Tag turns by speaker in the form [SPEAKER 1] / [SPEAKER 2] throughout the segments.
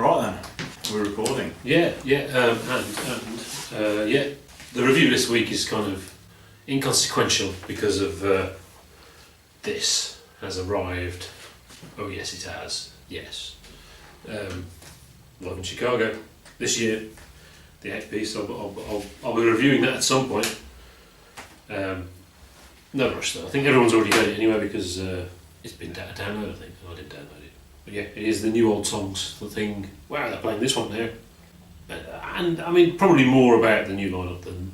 [SPEAKER 1] Right then, we're recording.
[SPEAKER 2] Yeah. The review this week is kind of inconsequential because of this has arrived. Oh yes, it has. Yes. Live in Chicago this year. The 8th piece. I'll be reviewing that at some point. No rush though. I think everyone's already got it anyway because it's been downloaded. I think I didn't download it. But yeah, it is the new old songs. The thing. Wow, they're playing this one now. And I mean, probably more about the new lineup than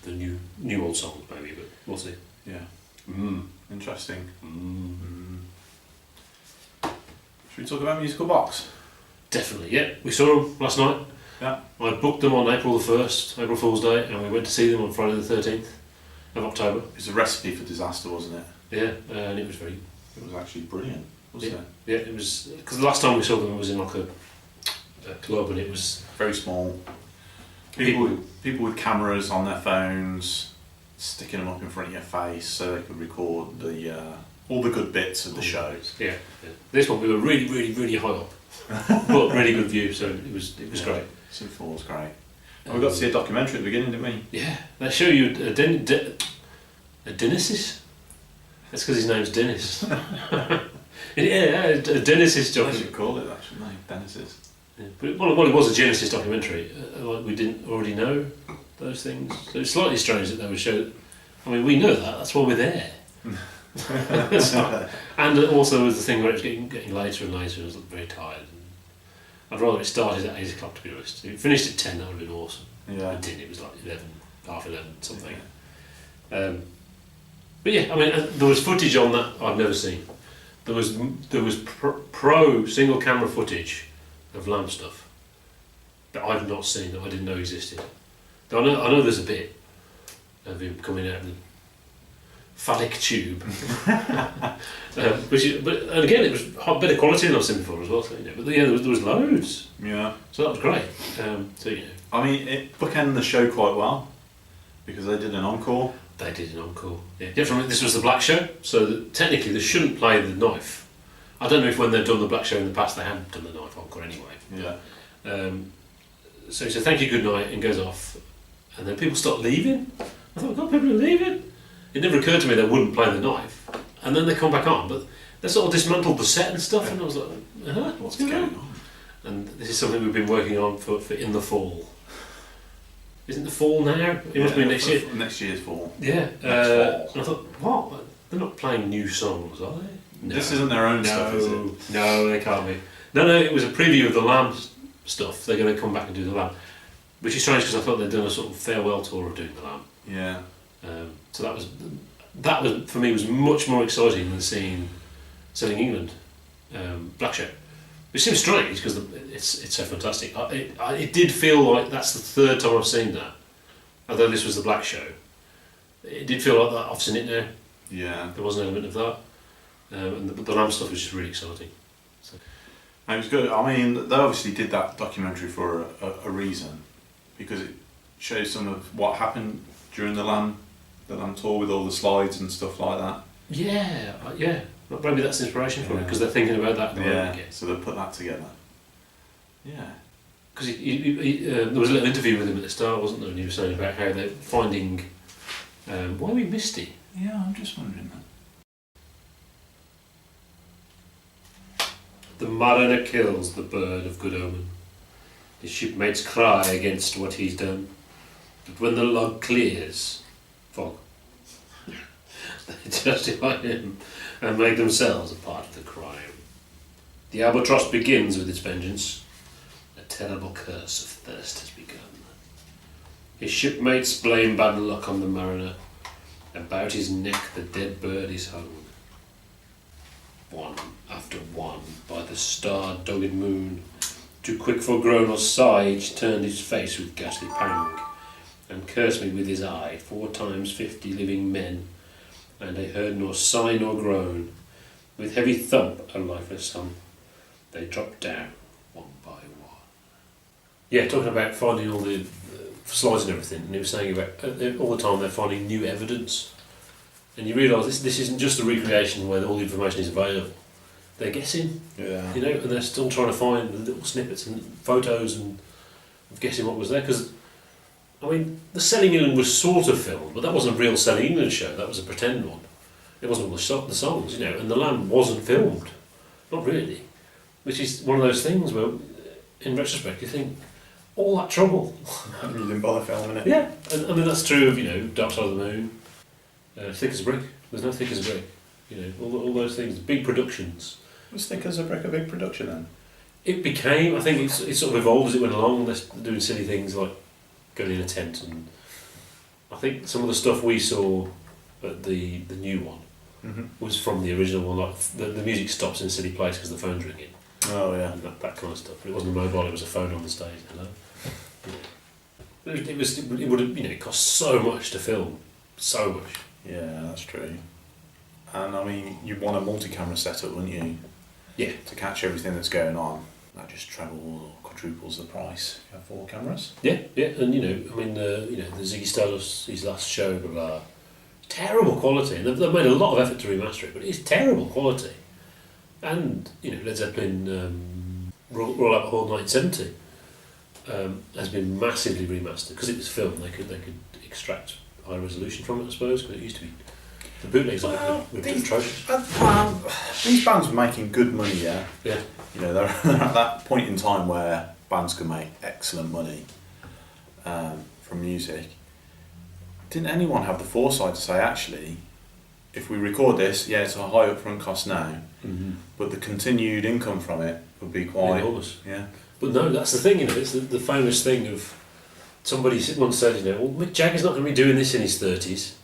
[SPEAKER 2] the new old songs, maybe. But we'll see.
[SPEAKER 1] Yeah. Interesting. Should we talk about Musical Box?
[SPEAKER 2] Definitely. Yeah, we saw them last night.
[SPEAKER 1] Yeah.
[SPEAKER 2] I booked them on April the 1st, April Fool's Day, and we went to see them on Friday the 13th of October.
[SPEAKER 1] It was a recipe for disaster, wasn't it?
[SPEAKER 2] Yeah, and it was very.
[SPEAKER 1] It was actually brilliant, wasn't it?
[SPEAKER 2] Yeah, it was because the last time we saw them was in like a club, and it was
[SPEAKER 1] very small. People with cameras on their phones, sticking them up in front of your face so they could record all the good bits of the shows.
[SPEAKER 2] Yeah. This one we were really high up, but really good view, so it was great.
[SPEAKER 1] Sim 4 was great. And we got to see a documentary at the beginning, didn't we?
[SPEAKER 2] Yeah, they show you a Dennis's. That's because his name's Dennis. Yeah, a Genesis
[SPEAKER 1] They
[SPEAKER 2] documentary.
[SPEAKER 1] should call it that, shouldn't they? Genesis.
[SPEAKER 2] Yeah. But it was a Genesis documentary. Like we didn't already know those things. So it's slightly strange that they would show. I mean, we know that. That's why we're there. And also there was the thing where it was getting later and later. And I was very tired. And I'd rather it started at 8 o'clock, to be honest. If it finished at 10, that would have been awesome.
[SPEAKER 1] Yeah.
[SPEAKER 2] It didn't. It was like 11, half 11, something. Yeah. But yeah, I mean, there was footage on that I've never seen. There was pro single camera footage of Lamb stuff that I've not seen, that I didn't know existed. I know there's a bit of him coming out of the phallic tube, and again it was better quality than I've seen before as well. So, but yeah, there was loads.
[SPEAKER 1] Yeah.
[SPEAKER 2] So that was great.
[SPEAKER 1] I mean, it bookended the show quite well because they did an encore.
[SPEAKER 2] They did an encore. Yeah. This was the Black Show, so technically they shouldn't play the knife. I don't know if when they've done the Black Show in the past they haven't done the knife encore anyway.
[SPEAKER 1] Yeah.
[SPEAKER 2] So he said thank you, good night, and goes off, and then people start leaving. I thought, God, people are leaving. It never occurred to me they wouldn't play the knife, and then they come back on, but they sort of dismantled the set and stuff, and I was like, what's going on? And this is something we've been working on for in the fall. Isn't the fall now? It must be next year.
[SPEAKER 1] Next year's fall.
[SPEAKER 2] Yeah. And I thought, what? They're not playing new songs, are they? No.
[SPEAKER 1] This isn't their own stuff, is it?
[SPEAKER 2] No, they can't be. No, it was a preview of the Lamb stuff. They're going to come back and do the Lamb, which is strange because I thought they'd done a sort of farewell tour of doing the Lamb.
[SPEAKER 1] Yeah.
[SPEAKER 2] So that was for me was much more exciting than seeing Selling England, Black Show. Which seems strange because it's so fantastic. It did feel like that's the third time I've seen that. Although this was the Black Show, it did feel like that I've seen it now.
[SPEAKER 1] Yeah.
[SPEAKER 2] There was an element of that, and the Lamb stuff was just really exciting. So.
[SPEAKER 1] It was good. I mean, they obviously did that documentary for a reason, because it shows some of what happened during the Lamb tour with all the slides and stuff like that.
[SPEAKER 2] Yeah. Maybe that's inspiration for it because they're thinking about that.
[SPEAKER 1] Yeah. So they put that together. Yeah.
[SPEAKER 2] Because there was a little interview with him at the start, wasn't there? And he was saying about how they're finding. Why are we misty?
[SPEAKER 1] Yeah, I'm just wondering that.
[SPEAKER 2] The mariner kills the bird of good omen. His shipmates cry against what he's done. But when the log clears, fog, they justify him and make themselves a part of the crime. The albatross begins with its vengeance. A terrible curse of thirst has begun. His shipmates blame bad luck on the mariner. About his neck the dead bird is hung. One after one, by the star-dogged moon, too quick for groan or sigh, each turned his face with ghastly pang, and cursed me with his eye, 4 times 50 living men, and I heard nor sigh nor groan. With heavy thump, a lifeless hum, they dropped down one by one. Yeah, talking about finding all the slides and everything, and he was saying about all the time they're finding new evidence, and you realise this isn't just a recreation where all the information is available. they're guessing.
[SPEAKER 1] Yeah.
[SPEAKER 2] You know, and they're still trying to find the little snippets and photos and of guessing what was there. Because, I mean, the Selling England was sort of filmed, but that wasn't a real Selling England show. That was a pretend one. It wasn't all the songs, you know, and the Lamb wasn't filmed. Not really. Which is one of those things where, in retrospect, you think, all that trouble.
[SPEAKER 1] You didn't bother filming it.
[SPEAKER 2] Yeah, and I mean that's true of, you know, Dark Side of the Moon, Thick as a Brick. There's no Thick as a Brick. You know, all those things, big productions.
[SPEAKER 1] Was Thick as a Brick a big production then?
[SPEAKER 2] It became, I think it sort of evolved as it went along. They're doing silly things like going in a tent, and I think some of the stuff we saw at the new one was from the original one. Like the music stops in a silly place because the phone's ringing.
[SPEAKER 1] Oh yeah,
[SPEAKER 2] and that kind of stuff. But it wasn't a mobile; it was a phone on the stage. Hello. Yeah. But it would have, you know, it cost so much to film, so much.
[SPEAKER 1] Yeah, that's true. And I mean, you'd want a multi-camera setup, wouldn't you?
[SPEAKER 2] Yeah.
[SPEAKER 1] To catch everything that's going on. That just trebles or quadruples the price if you have 4 cameras.
[SPEAKER 2] Yeah, yeah, and you know, I mean, you know, the Ziggy Stardust, his last show, blah blah, terrible quality, and they've made a lot of effort to remaster it, but it's terrible quality. And you know, Led Zeppelin, Royal Albert Hall 1970 has been massively remastered because it was filmed. They could extract high resolution from it, I suppose, because it used to be the bootlegs were atrocious.
[SPEAKER 1] These bands were making good money, yeah.
[SPEAKER 2] Yeah.
[SPEAKER 1] You know, they're at that point in time where bands could make excellent money from music. Didn't anyone have the foresight to say, actually, if we record this, yeah, it's a high upfront cost now, but the continued income from it would be quite
[SPEAKER 2] enormous.
[SPEAKER 1] Yeah.
[SPEAKER 2] But no, that's the thing, you know, it's the famous thing of somebody once said, you know, well, Mick Jagger's not going to be doing this in his 30s.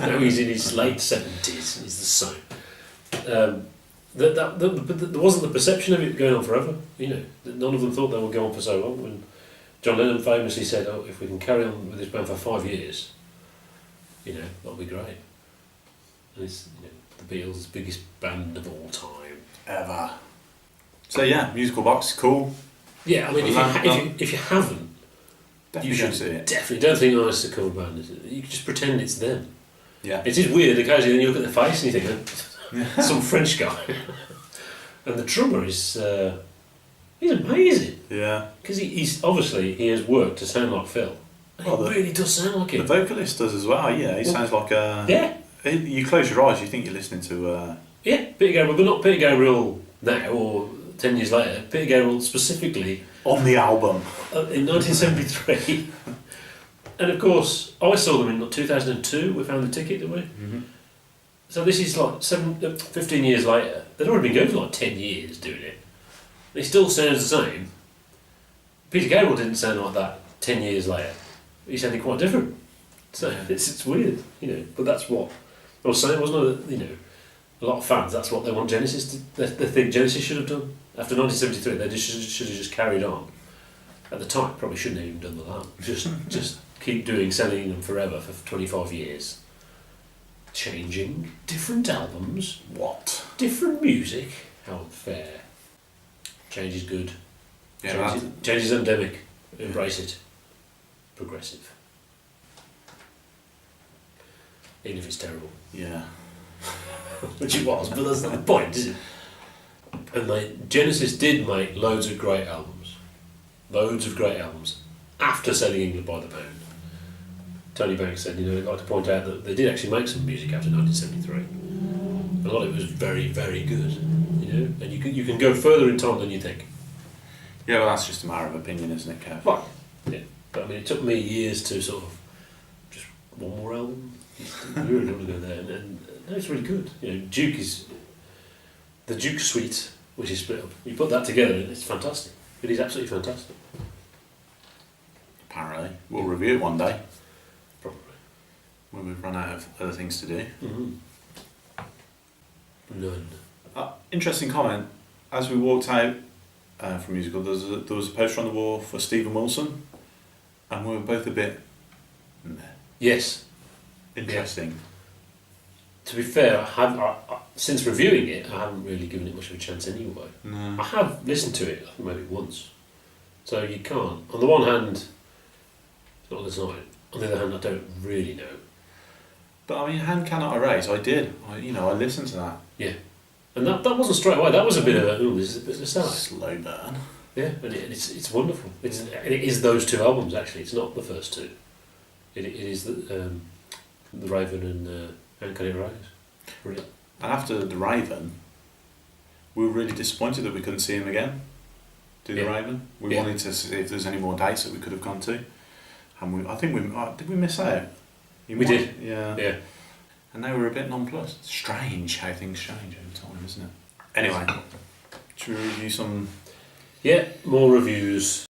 [SPEAKER 2] No, he's in his late 70s, he's the same. But there wasn't the perception of it going on forever, you know. None of them thought they would go on for so long. When John Lennon famously said, oh, if we can carry on with this band for 5 years, you know, that'll be great. And it's, you know, the Beatles' biggest band of all time.
[SPEAKER 1] Ever. So yeah, Musical Box, cool.
[SPEAKER 2] Yeah, I mean, if you haven't,
[SPEAKER 1] Definitely
[SPEAKER 2] you should
[SPEAKER 1] see it.
[SPEAKER 2] definitely don't think, oh, it's a cool band. You can just pretend it's them.
[SPEAKER 1] Yeah.
[SPEAKER 2] It is weird occasionally. Then you look at their face and you think, some French guy, and the drummer is he's amazing.
[SPEAKER 1] Yeah.
[SPEAKER 2] Because he's obviously he has worked to sound like Phil. And
[SPEAKER 1] Well,
[SPEAKER 2] he really does sound like
[SPEAKER 1] The
[SPEAKER 2] him.
[SPEAKER 1] vocalist does as well. Yeah, he sounds like a.
[SPEAKER 2] Yeah.
[SPEAKER 1] You close your eyes, you think you're listening to.
[SPEAKER 2] Yeah, Peter Gabriel, but not Peter Gabriel now or 10 years later. Peter Gabriel specifically
[SPEAKER 1] On the album.
[SPEAKER 2] in 1973. And of course, I saw them in 2002. We found the ticket, didn't we?
[SPEAKER 1] Mm-hmm.
[SPEAKER 2] So this is like 15 years later. They'd already been going for like 10 years doing it. It still sounds the same. Peter Gabriel didn't sound like that 10 years later. He sounded quite different. So it's weird, you know. But that's what I was saying, wasn't it? You know, a lot of fans, that's what they want Genesis to. They think Genesis should have done. After 1973, they should have just carried on. At the time, probably shouldn't have even done the Lamb. Just keep selling them forever for 25 years. Changing different albums,
[SPEAKER 1] What?
[SPEAKER 2] different music. How unfair. Change is good.
[SPEAKER 1] Yeah,
[SPEAKER 2] Change is endemic. Embrace it. Progressive. Even if it's terrible.
[SPEAKER 1] Yeah.
[SPEAKER 2] Which it was, but that's not the point, is it? And Genesis did make loads of great albums. Loads of great albums. After Selling England by the Pound. Tony Banks said, you know, I'd like to point out that they did actually make some music after 1973. A lot of it was very, very good. You know, and you can go further in time than you think.
[SPEAKER 1] Yeah, well, that's just a matter of opinion, isn't it, Kev?
[SPEAKER 2] Right. Yeah. But I mean, it took me years to sort of just one more album. You really don't want to go there, and no, it's really good. You know, Duke is the Duke Suite, which is split up. You put that together, and it's fantastic. It is absolutely fantastic.
[SPEAKER 1] Apparently, we'll review it one day
[SPEAKER 2] Probably.
[SPEAKER 1] when we've run out of other things to do.
[SPEAKER 2] Mm-hmm. None.
[SPEAKER 1] Interesting comment. As we walked out from musical, there was a poster on the wall for Stephen Wilson, and we were both a bit
[SPEAKER 2] Yes.
[SPEAKER 1] interesting.
[SPEAKER 2] To be fair, I since reviewing it, I haven't really given it much of a chance anyway.
[SPEAKER 1] No.
[SPEAKER 2] I have listened to it, I think maybe once. So you can't. On the one hand, it's not this night. On the other hand, I don't really know.
[SPEAKER 1] But I mean, Hand Cannot Erase. I did. I listened to that.
[SPEAKER 2] Yeah. And that wasn't straight away. That was a bit of a, ooh, this is a bit of a start.
[SPEAKER 1] Slow burn.
[SPEAKER 2] Yeah, and it's wonderful. It is those two albums actually. It's not the first two. It is the Raven and Anchor in Rose. Brilliant.
[SPEAKER 1] And after the Raven, we were really disappointed that we couldn't see him again. Do the Raven. We wanted to see if there's any more dates that we could have gone to. And I think did we miss out?
[SPEAKER 2] We did.
[SPEAKER 1] Yeah.
[SPEAKER 2] Yeah.
[SPEAKER 1] And they were a bit nonplussed. Strange how things change over time, isn't it? Anyway, should we review some?
[SPEAKER 2] Yeah, more reviews.